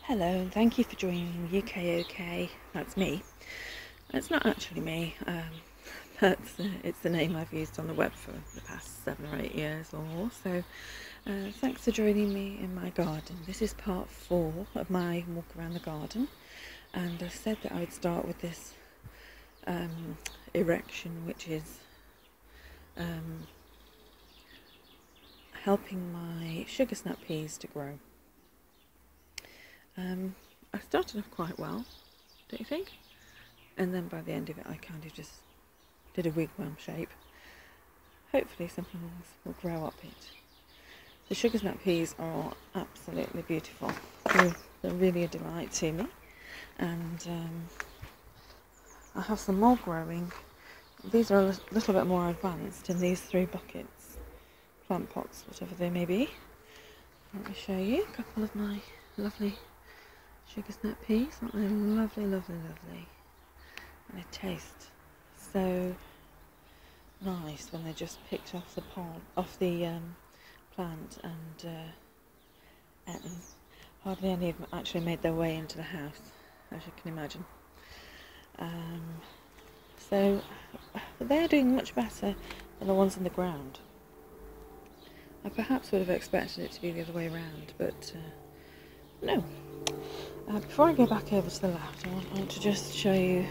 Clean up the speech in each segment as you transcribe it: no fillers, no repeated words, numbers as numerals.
Hello, and thank you for joining UK. That's me. It's not actually me, but it's the name I've used on the web for the past 7 or 8 years or more. So thanks for joining me in my garden. This is part 4 of my walk around the garden, and I said that I would start with this erection, which is helping my sugar snap peas to grow. I started off quite well, don't you think? And then by the end of it I kind of just did a wigwam shape. Hopefully some things will grow up it. The sugar snap peas are absolutely beautiful. They're really a delight to me. And I have some more growing. These are a little bit more advanced in these 3 buckets, plant pots, whatever they may be. Let me show you a couple of my lovely sugar snap peas. Aren't they lovely, lovely, lovely? And they taste so nice when they're just picked off the plant, and hardly any of them actually made their way into the house, as you can imagine. So they're doing much better than the ones in the ground. I perhaps would have expected it to be the other way around, but no. Before I go back over to the left, I want to just show you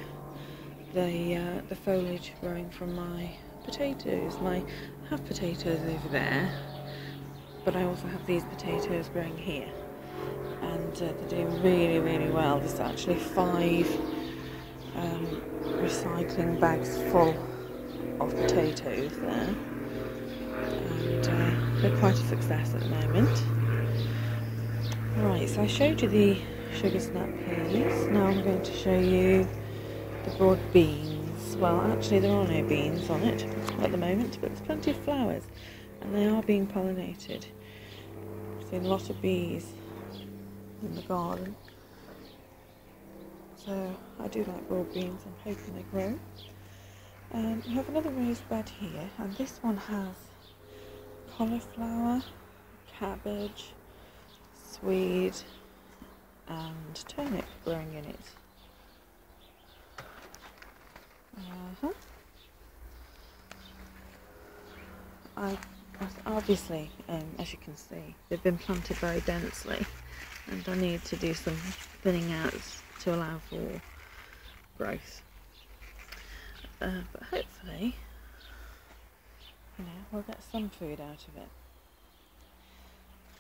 the foliage growing from my potatoes. I have potatoes over there, but I also have these potatoes growing here, and they're doing really, really well. There's actually 5 recycling bags full of potatoes there, and they're quite a success at the moment. Right, so I showed you the sugar snap peas. Now I'm going to show you the broad beans. Well, actually there are no beans on it at the moment, but there's plenty of flowers, and they are being pollinated. I've seen a lot of bees in the garden, so I do like broad beans. I'm hoping they grow. We have another raised bed here, and this one has cauliflower, cabbage, swede and turnip growing in it. Obviously, as you can see, they've been planted very densely, and I need to do some thinning out to allow for growth. But hopefully, we'll get some food out of it.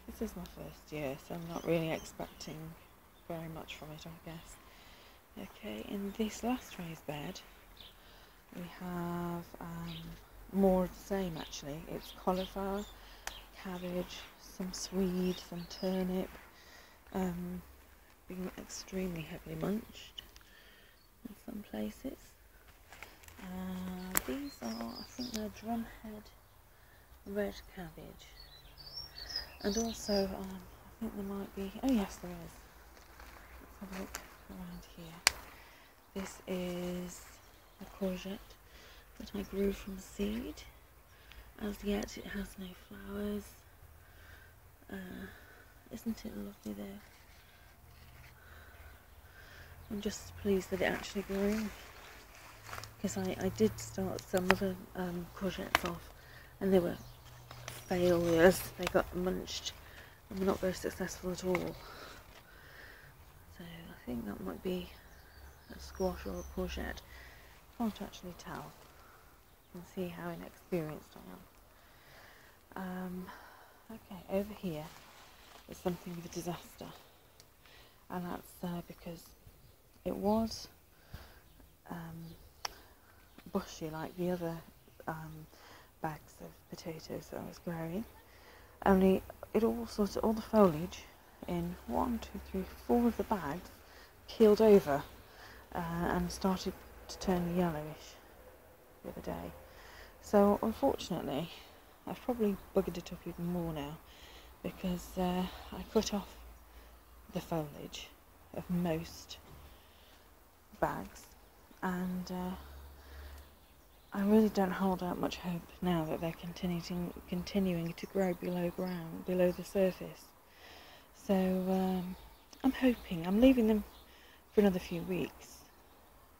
This is my first year, so I'm not really expecting very much from it, I guess. Okay, in this last raised bed, we have more of the same actually. It's cauliflower, cabbage, some swede, some turnip, being extremely heavily munched in some places. These are, I think they're drumhead red cabbage. And also, I think there might be, oh yes there is. Let's have a look around here. This is a courgette that I grew from seed. As yet it has no flowers. Isn't it lovely there? I'm just pleased that it actually grew, because I did start some of the courgettes off and they were failures. They got munched and were not very successful at all. So I think that might be a squash or a courgette. Can't actually tell. You can see how inexperienced I am. Okay, over here is something of a disaster, and that's because it was bushy like the other bags of potatoes that I was growing, only all the foliage in 1, 2, 3, 4 of the bags keeled over and started to turn yellowish the other day. So unfortunately I've probably buggered it up even more now, because I cut off the foliage of most bags, and I really don't hold out much hope now that they're continuing to grow below ground, below the surface. So I'm hoping, I'm leaving them for another few weeks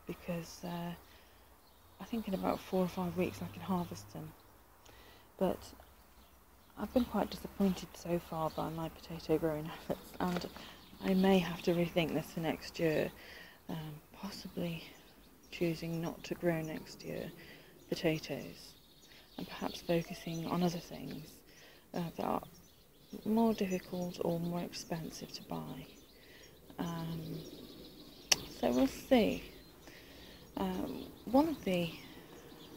because I think in about 4 or 5 weeks I can harvest them. But I've been quite disappointed so far by my potato growing efforts, and I may have to rethink this for next year, possibly choosing not to grow next year potatoes and perhaps focusing on other things that are more difficult or more expensive to buy. So we'll see. One of the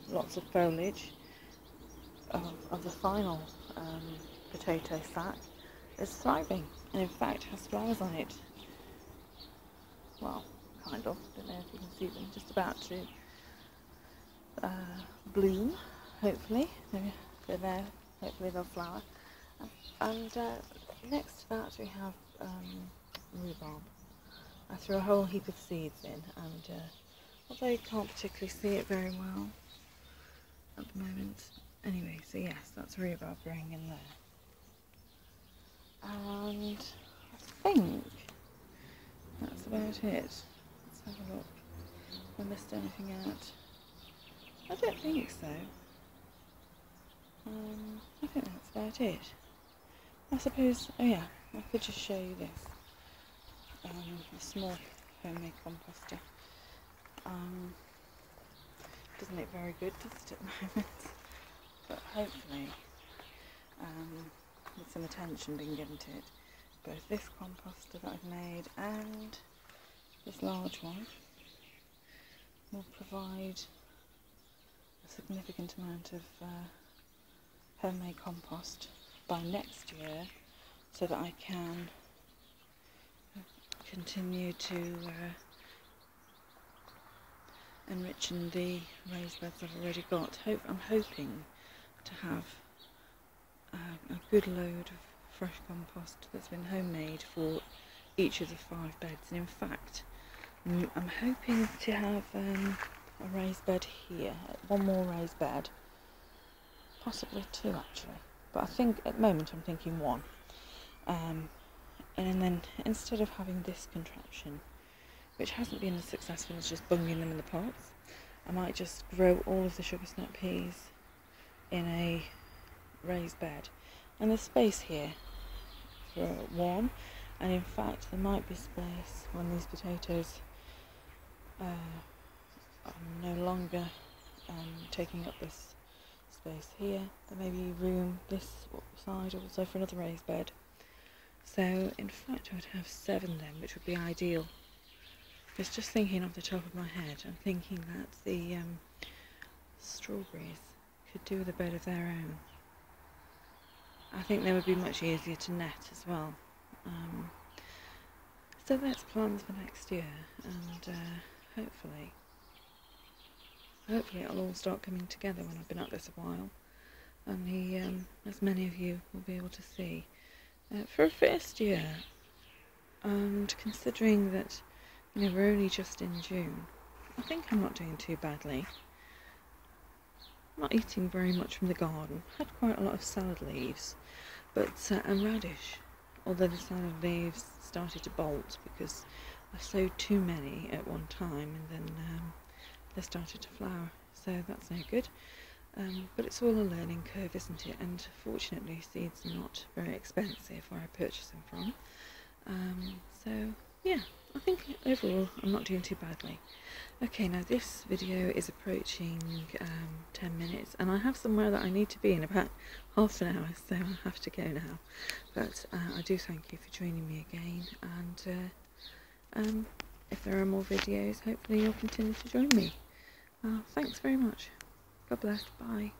lots of foliage of the final potato sack is thriving, and in fact has flowers on it. Well, kind of. Don't know if you can see them. Just about to bloom. Hopefully, they're there. Hopefully they'll flower. And next to that we have rhubarb. I threw a whole heap of seeds in, and although you can't particularly see it very well at the moment. Anyway, so yes, that's rhubarb growing in there. And I think that's about it. Let's have a look. Have I missed anything out? I don't think so. I think that's about it. I suppose, oh yeah, I could just show you this. A small homemade composter. Doesn't look very good, does it, at the moment? But hopefully, with some attention being given to it, both this composter that I've made and this large one will provide a significant amount of homemade compost by next year, so that I can continue to enrich in the raised beds I've already got. I'm hoping to have a good load of fresh compost that's been homemade for each of the 5 beds, and in fact I'm hoping to have a raised bed here, one more raised bed, possibly 2 actually, but I think at the moment I'm thinking 1. And then instead of having this contraption, which hasn't been as successful as just bunging them in the pots, I might just grow all of the sugar snap peas in a raised bed. And there's space here for 1, and in fact there might be space when these potatoes are no longer taking up this space here. There may be room this side also for another raised bed. So in fact I would have 7 then, which would be ideal. It's just thinking off the top of my head. I'm thinking that the strawberries could do with a bed of their own. I think they would be much easier to net as well. So that's plans for next year, and hopefully it'll all start coming together when I've been at this a while, and as many of you will be able to see. For a first year, and considering that we're only just in June, I think I'm not doing too badly. I'm not eating very much from the garden. Had quite a lot of salad leaves, but and radish, although the salad leaves started to bolt because I sowed too many at one time, and then they started to flower, so that's no good. But it's all a learning curve, isn't it? And fortunately seeds are not very expensive where I purchase them from. So yeah, I think overall I'm not doing too badly. Okay, now this video is approaching 10 minutes, and I have somewhere that I need to be in about half an hour, so I have to go now. But I do thank you for joining me again, and if there are more videos, hopefully you'll continue to join me. Thanks very much. God bless. Bye.